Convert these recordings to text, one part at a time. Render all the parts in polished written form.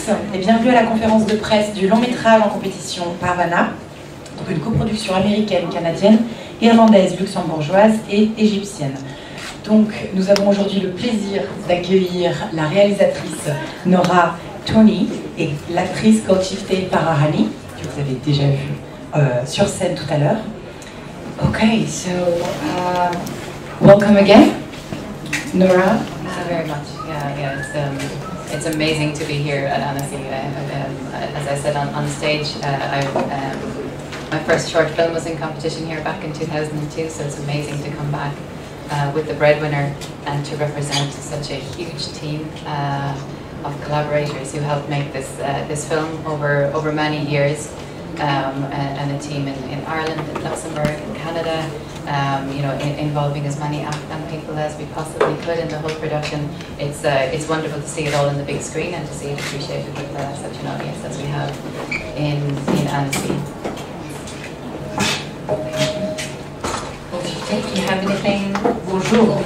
tous et bienvenue à la conférence de presse du long métrage en compétition Parvana, donc une coproduction américaine, canadienne, irlandaise, luxembourgeoise et égyptienne. Donc nous avons aujourd'hui le plaisir d'accueillir la réalisatrice Nora Twomey et l'actrice Golshifthet Farahani, que vous avez déjà vu sur scène tout à l'heure. Okay, so welcome again, Nora. Thank you very much. It's amazing to be here at Annecy. As I said on stage, my first short film was in competition here back in 2002, so it's amazing to come back with the breadwinner and to represent such a huge team of collaborators who helped make this film over many years, and a team in Ireland, in Luxembourg, in Canada, you know, involving as many Afghan people as we possibly could in the whole production. It's wonderful to see it all on the big screen and to see it appreciated with such an audience as we have in Annecy. Do you have anything? Bonjour.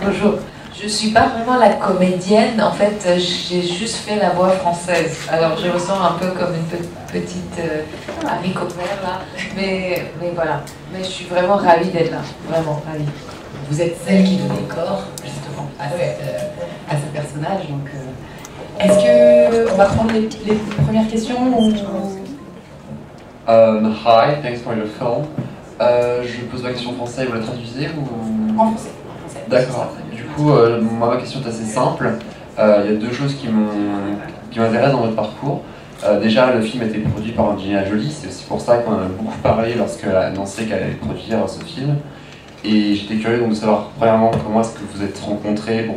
Bonjour. Je ne suis pas vraiment la comédienne, en fait j'ai juste fait la voix française. Alors je me sens un peu comme une petite amie commère là, mais voilà. Mais je suis vraiment ravie d'être là, vraiment ravie. Vous êtes celle qui donne corps justement à ce personnage, donc est-ce que on va prendre les premières questions ou... Hi, thanks for your film. Je pose ma question en français, vous la traduisez ou... En français. D'accord. Du coup, ma question est assez simple. Il y a deux choses qui m'intéressent dans votre parcours. Déjà, le film a été produit par Angelina Jolie, c'est aussi pour ça qu'on en a beaucoup parlé lorsqu'elle a annoncé qu'elle allait produire ce film. Et j'étais curieux donc de savoir, premièrement, comment est-ce que vous êtes rencontrés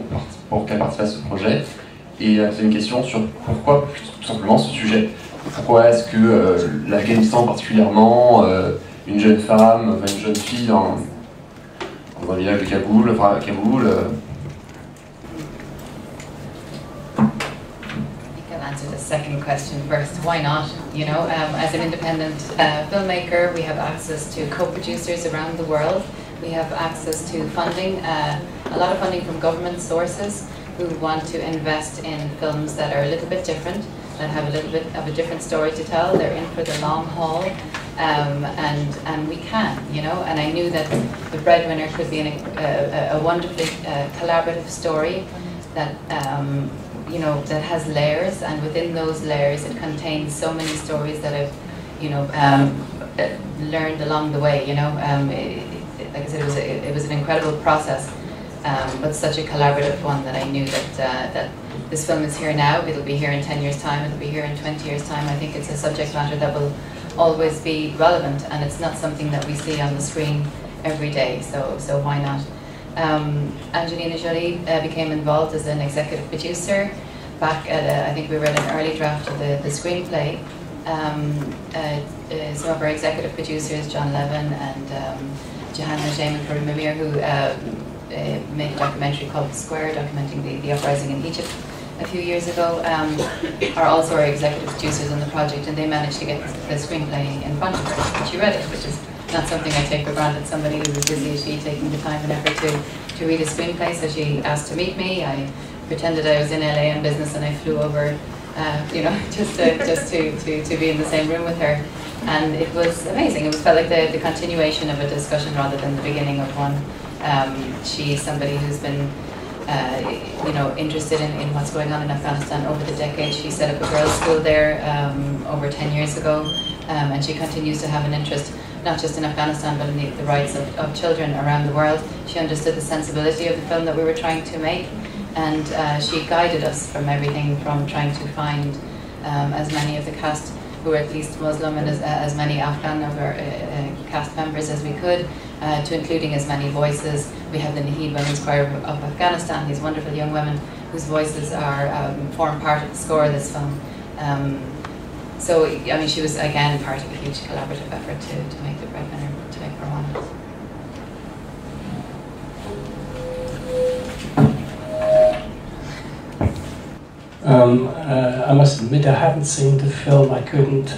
pour qu'elle participe à ce projet. Et c'est une question sur pourquoi, tout simplement, ce sujet. Pourquoi est-ce que l'Afghanistan particulièrement, une jeune femme, une jeune fille dans un village de Kaboul, I can answer the second question first. Why not? You know, as an independent filmmaker, we have access to co-producers around the world. We have access to funding, a lot of funding from government sources who want to invest in films that are a little bit different, that have a little bit of a different story to tell. They're in for the long haul. And we can, you know, and I knew that The Breadwinner could be a wonderfully collaborative story that, you know, that has layers, and within those layers it contains so many stories that I've, you know, learned along the way, you know. Like I said, it was an incredible process, but such a collaborative one that I knew that this film is here now, it'll be here in 10 years' time, it'll be here in 20 years' time. I think it's a subject matter that will always be relevant, and it's not something that we see on the screen every day, so why not? Angelina Jolie became involved as an executive producer back at, I think we read an early draft of the screenplay. Some of our executive producers, John Levin and Johanna Jamin Mimir, who made a documentary called The Square, documenting the uprising in Egypt a few years ago, are also our executive producers on the project, and they managed to get the screenplay in front of her, and she read it, which is not something I take for granted. Somebody who was busy as she, taking the time and effort to read a screenplay, so she asked to meet me. I pretended I was in LA on business, and I flew over, you know, just to be in the same room with her, and it was amazing. It felt like the continuation of a discussion rather than the beginning of one. She's somebody who's been you know, interested in what's going on in Afghanistan over the decades. She set up a girls' school there over 10 years ago, and she continues to have an interest not just in Afghanistan but in the rights of children around the world. She understood the sensibility of the film that we were trying to make, and she guided us from everything from trying to find as many of the cast who were at least Muslim and as many Afghan of our cast members as we could, to including as many voices. We have the Naheed Women's Choir of Afghanistan, these wonderful young women whose voices form part of the score of this film. So, I mean, she was again part of a huge collaborative effort to make The Breadwinner, to make Parvana. I must admit I haven't seen the film. I couldn't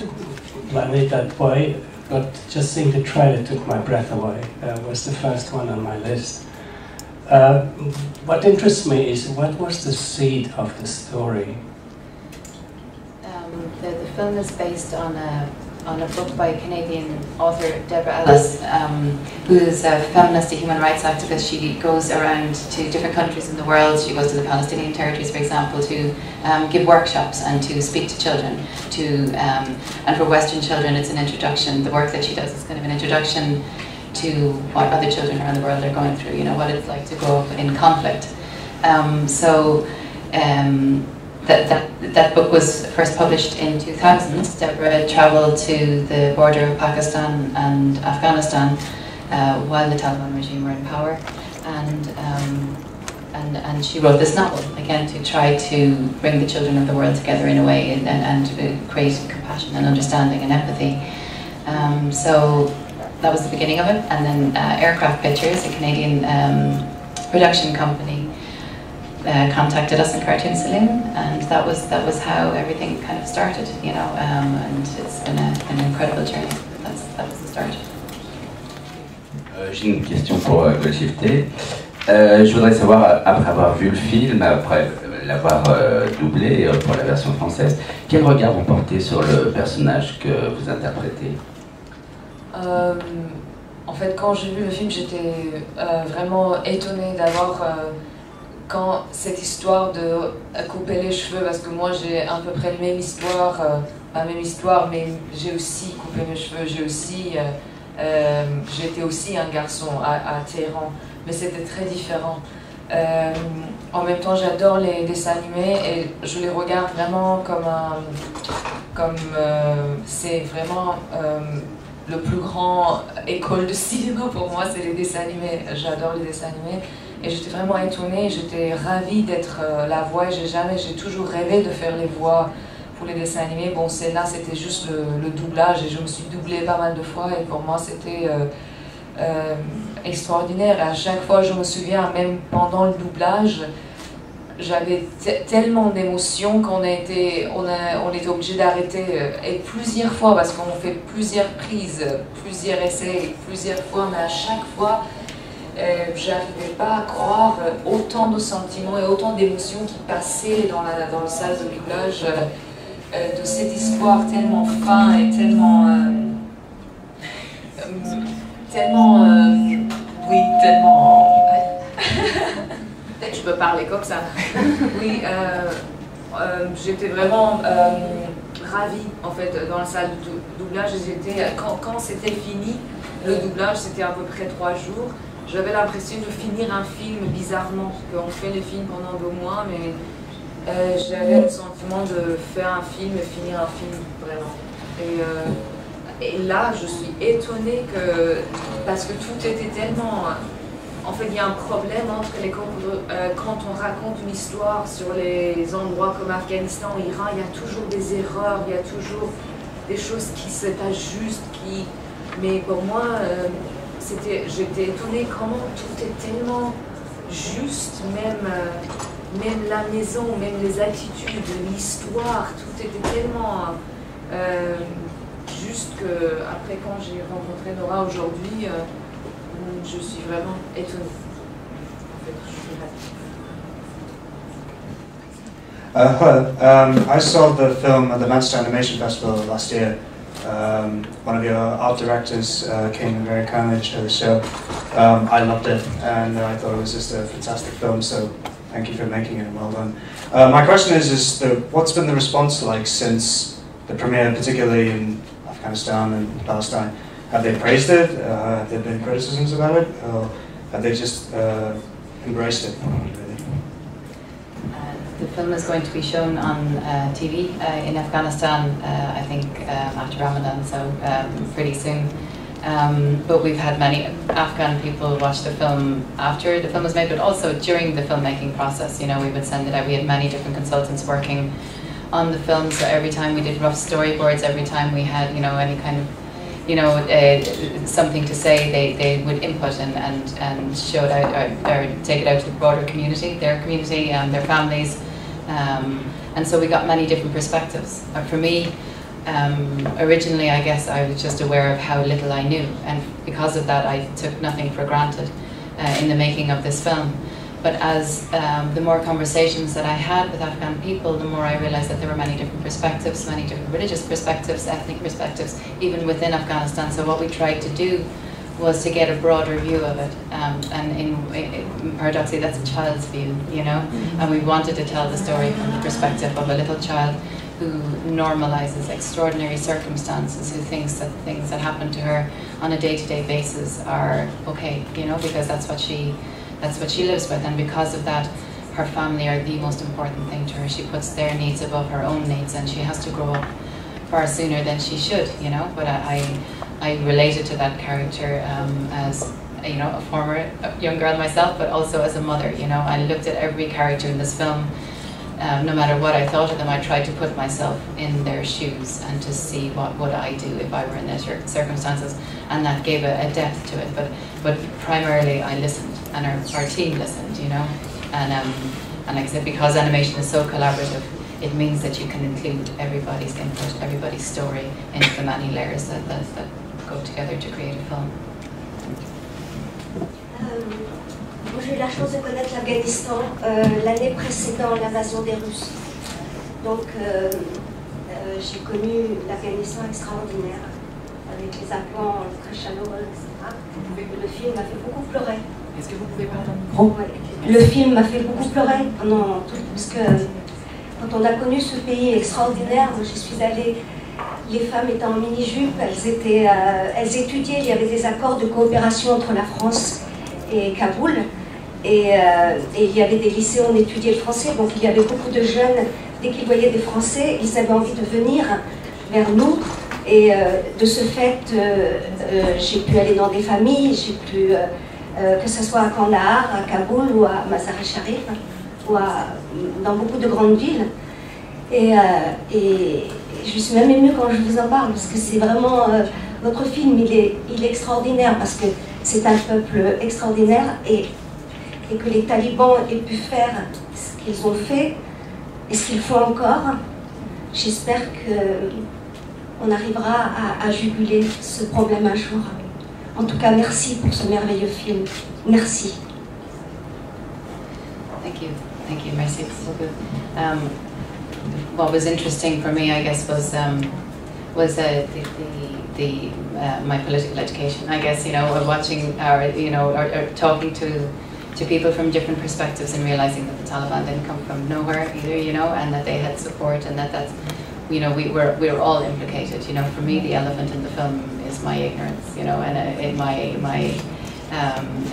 plan it that way, but just seeing the trailer took my breath away. It was the first one on my list. What interests me is what was the seed of the story? The film is based on a book by Canadian author Deborah Ellis, who is a feminist, a human rights activist. She goes around to different countries in the world. She goes to the Palestinian territories, for example, to give workshops and to speak to children. And for Western children, it's an introduction. The work that she does is kind of an introduction to what other children around the world are going through, you know, what it's like to grow up in conflict. That book was first published in 2000. Deborah travelled to the border of Pakistan and Afghanistan while the Taliban regime were in power, and she wrote this novel, again, to try to bring the children of the world together in a way and create compassion and understanding and empathy. So that was the beginning of it, and then Aircraft Pictures, a Canadian production company, contacted us in Cartoon Saloon, and that was how everything kind of started, you know, and it's been an incredible journey. That was the start. J'ai une question pour Golshifthet. Je voudrais savoir, après avoir vu le film, après l'avoir doublé pour la version française, quel regard vous portez sur le personnage que vous interprétez? En fait, quand j'ai vu le film, j'étais vraiment étonnée d'avoir quand cette histoire de couper les cheveux, parce que moi j'ai à peu près la même histoire, mais j'ai aussi coupé mes cheveux, j'étais aussi un garçon à Téhéran, mais c'était très différent. En même temps, j'adore les dessins animés et je les regarde vraiment c'est vraiment le plus grand école de cinéma pour moi, c'est les dessins animés. J'adore les dessins animés. Et j'étais vraiment étonnée, j'étais ravie d'être la voix. J'ai toujours rêvé de faire les voix pour les dessins animés. Bon, là, c'était juste le doublage et je me suis doublée pas mal de fois et pour moi, c'était extraordinaire. Et à chaque fois, je me souviens, même pendant le doublage, j'avais tellement d'émotions qu'on était obligé d'arrêter et plusieurs fois, parce qu'on fait plusieurs prises, plusieurs essais, plusieurs fois, mais à chaque fois, j'arrivais pas à croire autant de sentiments et autant d'émotions qui passaient dans la salle de doublage, de cette histoire tellement fin et tellement peut-être je peux parler comme ça. Oui, j'étais vraiment ravie en fait dans la salle de doublage. Quand c'était fini, le doublage, c'était à peu près 3 jours. J'avais l'impression de finir un film bizarrement, parce qu'on fait les films pendant 2 mois, mais j'avais le sentiment de faire un film et finir un film, vraiment. Et là, je suis étonnée parce que tout était tellement... En fait, il y a un problème entre quand on raconte une histoire sur les endroits comme Afghanistan ou Iran, il y a toujours des erreurs, il y a toujours des choses qui ne sont pas justes, mais pour moi... j'étais étonnée comment tout est tellement juste, même la maison, même les attitudes, l'histoire, tout était tellement juste que après quand j'ai rencontré Nora aujourd'hui, je suis vraiment étonnée. En fait, je suis ravie. Hello, I saw the film at the Manchester Animation Festival last year. One of your art directors came and very kindly to show the show. I loved it and I thought it was just a fantastic film, so thank you for making it and well done. My question is what's been the response like since the premiere, particularly in Afghanistan and Palestine? Have they praised it? Have there been criticisms about it? Or have they just embraced it? The film is going to be shown on TV in Afghanistan, I think after Ramadan, so pretty soon. But we've had many Afghan people watch the film after the film was made, but also during the filmmaking process. You know, we would send it out. We had many different consultants working on the film, so every time we did rough storyboards, every time we had, you know, any kind of, you know, something to say, they would input and show it out, or take it out to the broader community, their community and their families. And so we got many different perspectives. For me, originally, I guess I was just aware of how little I knew, and because of that, I took nothing for granted in the making of this film. but as the more conversations that I had with Afghan people, the more I realized that there were many different perspectives, many different religious perspectives, ethnic perspectives, even within Afghanistan. So what we tried to do was to get a broader view of it, and paradoxically that's a child's view, you know, and we wanted to tell the story from the perspective of a little child who normalizes extraordinary circumstances, who thinks that things that happen to her on a day-to-day basis are okay, you know, because that's what she lives with, and because of that, her family are the most important thing to her. She puts their needs above her own needs, and she has to grow up far sooner than she should, you know. But I related to that character as, you know, a former young girl myself, but also as a mother, you know. I looked at every character in this film, no matter what I thought of them, I tried to put myself in their shoes and to see what would I do if I were in their circumstances, and that gave a depth to it. But primarily I listened, and our team listened, you know. And like I said, because animation is so collaborative, it means that you can include everybody's input, everybody's story into the many layers that go together to create a film. Moi, j'ai eu la chance de connaître l'Afghanistan l'année précédant l'invasion des Russes. Donc, j'ai connu l'Afghanistan extraordinaire, avec les implants très chaleureux, etc. Le film m'a fait beaucoup pleurer. Est-ce que vous pouvez parler dans le micro? Le film m'a fait beaucoup pleurer pendant tout, parce que quand on a connu ce pays extraordinaire, j'y suis allée, les femmes étaient en mini-jupe, elles étudiaient, il y avait des accords de coopération entre la France et Kaboul, et il y avait des lycées où on étudiait le français, donc il y avait beaucoup de jeunes, dès qu'ils voyaient des Français, ils avaient envie de venir vers nous, et de ce fait, j'ai pu aller dans des familles, j'ai pu, que ce soit à Kandahar, à Kaboul ou à Mazar-e-Sharif, ou dans beaucoup de grandes villes, et je suis même émue quand je vous en parle, parce que c'est vraiment, votre film, il est extraordinaire, parce que c'est un peuple extraordinaire, et que les talibans aient pu faire ce qu'ils ont fait, et ce qu'ils font encore. J'espère qu'on arrivera à juguler ce problème un jour. En tout cas, merci pour ce merveilleux film. Merci. Thank you, merci beaucoup. What was interesting for me, I guess, was my political education. I guess, you know, watching or talking to people from different perspectives and realizing that the Taliban didn't come from nowhere either, you know, and that they had support, and that's, you know, we were all implicated. You know, for me, the elephant in the film is my ignorance, you know, and my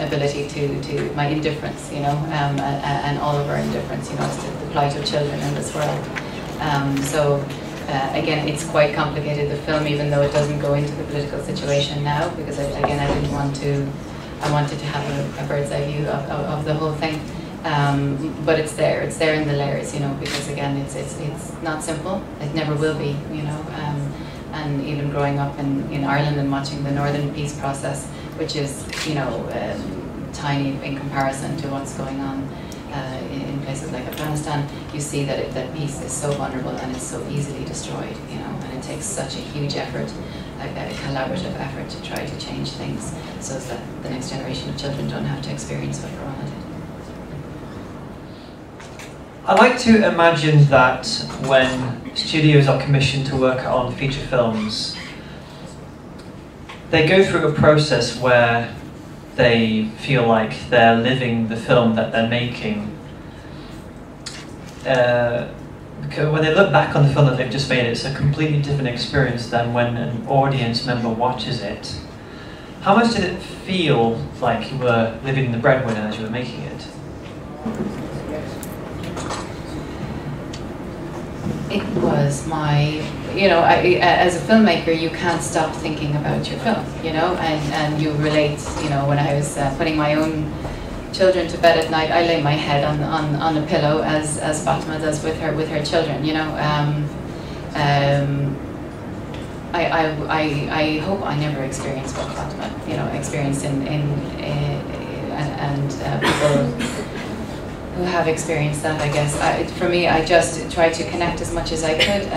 ability to my indifference, you know, and all of our indifference, you know, as to the plight of children in this world. Again, it's quite complicated, the film, even though it doesn't go into the political situation now, because again, I wanted to have a bird's eye view of the whole thing. But it's there in the layers, you know, because again, it's not simple, it never will be, you know, and even growing up in Ireland and watching the Northern Peace process, which is, you know, tiny in comparison to what's going on in places like Afghanistan, you see that that peace is so vulnerable and it's so easily destroyed, you know, and it takes such a huge effort, a collaborative effort to try to change things so that the next generation of children don't have to experience what Parvana did. I like to imagine that when studios are commissioned to work on feature films, they go through a process where they feel like they're living the film that they're making. When they look back on the film that they've just made, it's a completely different experience than when an audience member watches it. How much did it feel like you were living the breadwinner as you were making it? It was my, you know, as a filmmaker, you can't stop thinking about your film, you know, and you relate, you know, when I was putting my own children to bed at night, I lay my head on a pillow as Fatima does with her children, you know. I hope I never experienced what Fatima, you know, experienced and people who have experienced that, I guess. For me, I just tried to connect as much as I could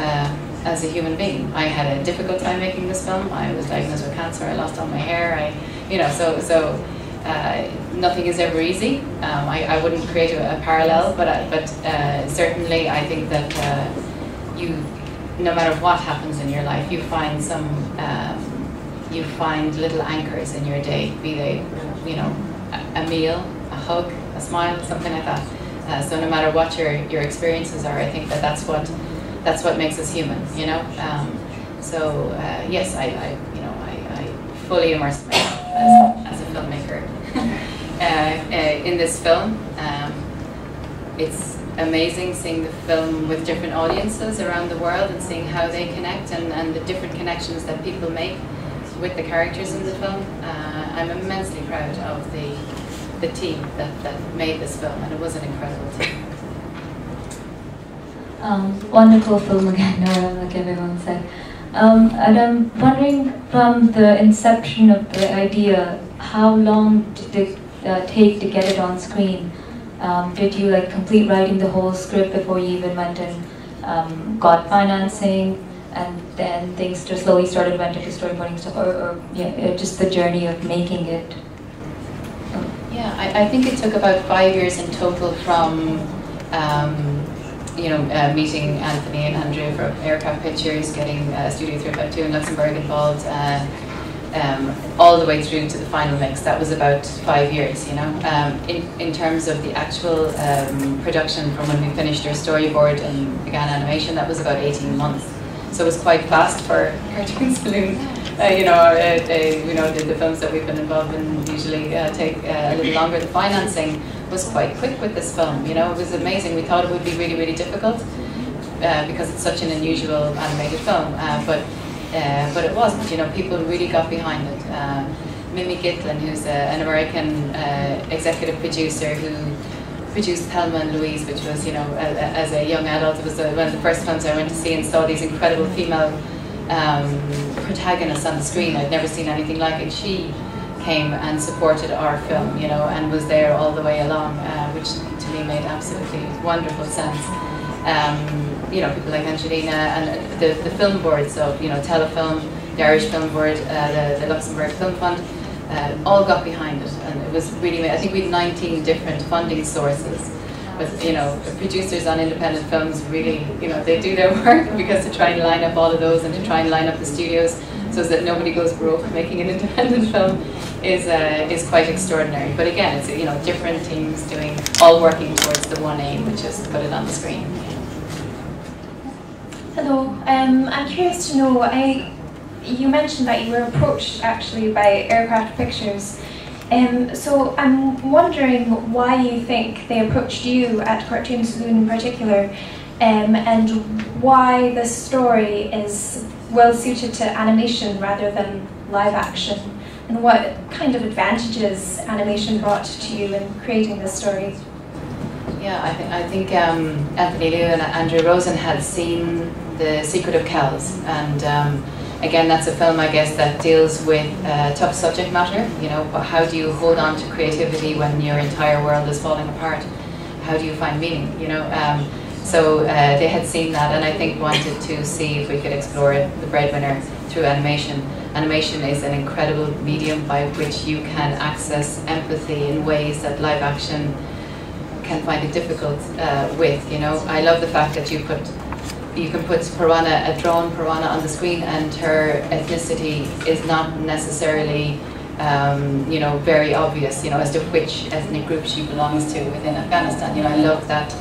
as a human being. I had a difficult time making this film. I was diagnosed with cancer. I lost all my hair. You know, so nothing is ever easy. I wouldn't create a parallel, but certainly I think that no matter what happens in your life, you find little anchors in your day, be they, a meal, a hug, a smile, something like that. So no matter what your experiences are, I think that's what makes us human, yes, I fully immerse myself as a filmmaker in this film. It's amazing seeing the film with different audiences around the world and seeing how they connect and the different connections that people make with the characters in the film. I'm immensely proud of the team that made this film, and it was an incredible team. Wonderful film again, Nora, like everyone said. And I'm wondering, from the inception of the idea, how long did it take to get it on screen? Did you complete writing the whole script before you even went and got financing, and then things just slowly went into storyboarding stuff, or just the journey of making it? Yeah, I think it took about 5 years in total from meeting Anthony and Andrew from Aircraft Pictures, getting Studio 352 in Luxembourg involved, all the way through to the final mix. That was about 5 years, In terms of the actual production, from when we finished our storyboard and began animation, that was about 18 months. So it was quite fast for Cartoon Saloon. The films that we've been involved in usually take a little longer. The financing was quite quick with this film. It was amazing. We thought it would be really, really difficult because it's such an unusual animated film. But it wasn't. People really got behind it. Mimi Gitlin, who's an American executive producer who produced Thelma and Louise, which was, as a young adult, it was one of the first films I went to see and saw these incredible female protagonists on the screen. I'd never seen anything like it. She came and supported our film, and was there all the way along, which to me made absolutely wonderful sense. People like Angelina and the film board, so Telefilm, the Irish Film Board, the Luxembourg Film Fund, all got behind it, and it was really. I think we had 19 different funding sources. But the producers on independent films really, they do their work, because to try and line up all of those and to try and line up the studios so that nobody goes broke making an independent film is quite extraordinary. But again, it's different teams all working towards the one aim, which is to put it on the screen. Hello, I'm curious to know. You mentioned that you were approached actually by Aircraft Pictures. So I'm wondering why you think they approached you at Cartoon Saloon in particular, and why this story is well suited to animation rather than live action, and what kind of advantages animation brought to you in creating this story. Yeah, I think Anthony Liu and Andrew Rosen had seen The Secret of Kells, and again, that's a film, I guess, that deals with tough subject matter. How do you hold on to creativity when your entire world is falling apart? How do you find meaning? So they had seen that, and I think wanted to see if we could explore The Breadwinner through animation. Animation is an incredible medium by which you can access empathy in ways that live action can find it difficult with. I love the fact that you can put Parvana, a drawn Parvana, on the screen, and her ethnicity is not necessarily, very obvious, as to which ethnic group she belongs to within Afghanistan. I love that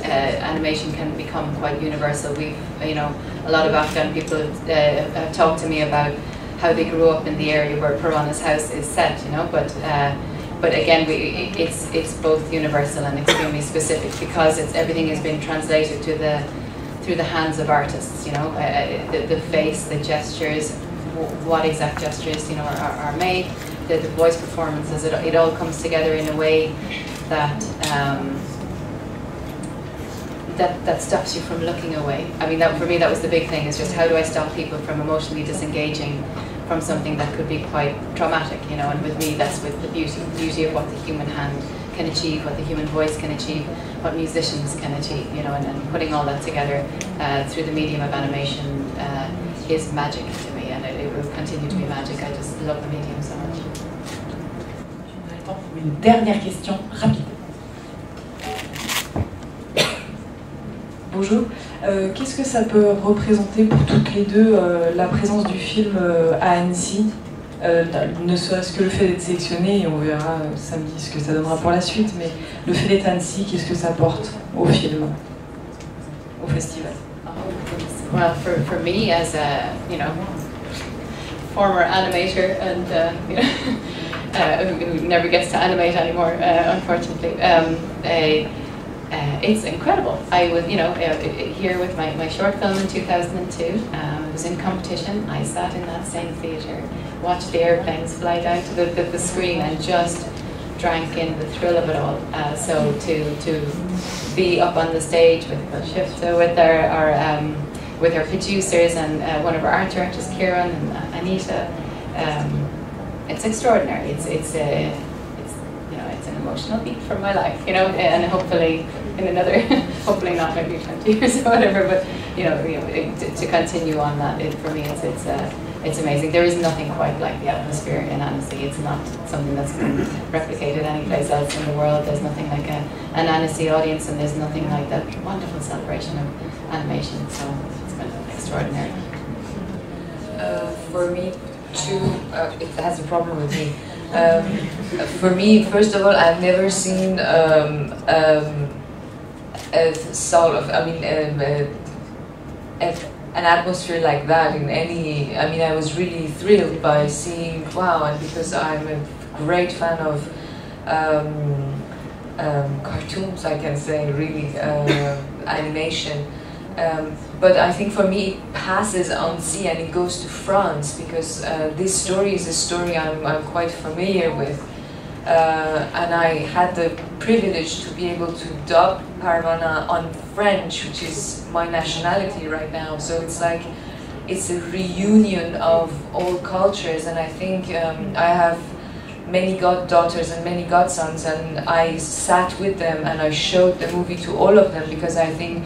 animation can become quite universal. We've, a lot of Afghan people have talked to me about how they grew up in the area where Parvana's house is set, but again, it's both universal and extremely specific, because everything has been translated through the hands of artists, the face, the gestures, what exact gestures, are made, the voice performances, it all comes together in a way that that stops you from looking away. I mean, for me, that was the big thing, is just how do I stop people from emotionally disengaging from something that could be quite traumatic, and with me, that's with the beauty of what the human hand can achieve, what the human voice can achieve, what musicians can achieve, and putting all that together through the medium of animation is magic to me, and it will continue to be magic. I just love the medium so much. temps pour une dernière question rapide. Bonjour. Qu'est-ce que ça peut représenter pour toutes les deux la présence du film à Annecy, ne serait-ce que le fait d'être sélectionné, et on verra samedi ce que ça donnera pour la suite, mais le fait d'être à Annecy, qu'est-ce que ça apporte au film, au festival? Well, for me as a former animator and who never gets to animate anymore, unfortunately. It's incredible. I was, here with my short film in 2002. It was in competition. I sat in that same theatre, watched the airplanes fly down to the screen, and just drank in the thrill of it all. So to be up on the stage with Golshifthet, with our producers and one of our art directors, Kieran and Anita, it's extraordinary. It's an emotional beat for my life, and hopefully in another, hopefully not maybe 20 years or whatever, but to continue on that, for me it's amazing. There is nothing quite like the atmosphere in Annecy. It's not something that's been replicated anyplace else in the world. There's nothing like an Annecy audience, and there's nothing like that wonderful celebration of animation. So it's been extraordinary. For me, too, it has a problem with me. For me, first of all, I've never seen an atmosphere like that in any. I mean, I was really thrilled by seeing wow, and because I'm a great fan of cartoons, I can say really animation. But I think for me it passes Annecy and it goes to France, because this story is a story I'm quite familiar with, and I had the privilege to be able to dub Parvana on French, which is my nationality right now. So it's like it's a reunion of all cultures, and I think I have many goddaughters and many godsons, and I sat with them and I showed the movie to all of them, because I think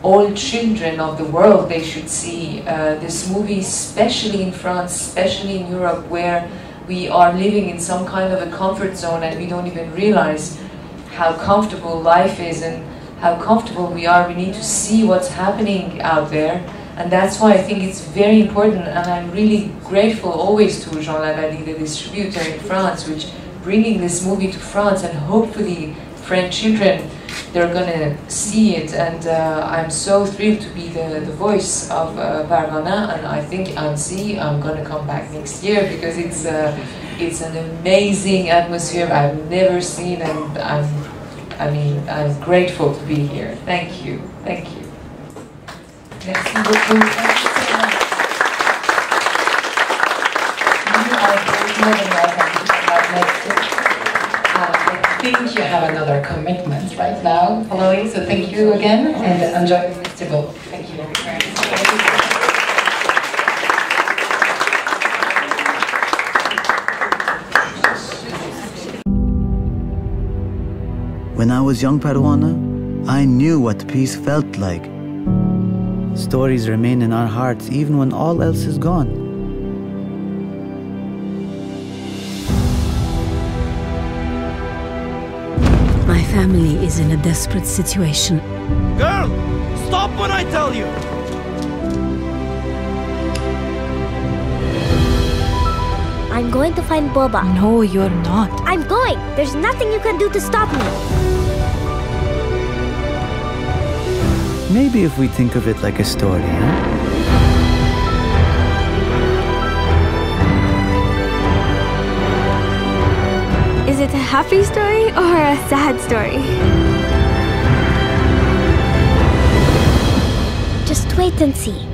all children of the world, they should see this movie, especially in France, especially in Europe, where we are living in some kind of a comfort zone and we don't even realize how comfortable life is and how comfortable we are. We need to see what's happening out there, and that's why I think it's very important, and I'm really grateful always to Jean Lavallée, the distributor in France, which bringing this movie to France, and hopefully French children, they're gonna see it, and I'm so thrilled to be the voice of Parvana, and I think Annecy, I'm gonna come back next year, because it's an amazing atmosphere I've never seen, and I'm grateful to be here. Thank you. Thank you. Merci beaucoup. Thank you so much. You are more than welcome to come back next year. I think you have another commitment right now following, so thank you again and enjoy the festival. Thank you. When I was young Parvana, I knew what peace felt like. Stories remain in our hearts even when all else is gone. My family is in a desperate situation. Girl, stop when I tell you! I'm going to find Boba. No, you're not. I'm going! There's nothing you can do to stop me. Maybe if we think of it like a story, huh? Is it a happy story or a sad story? Just wait and see.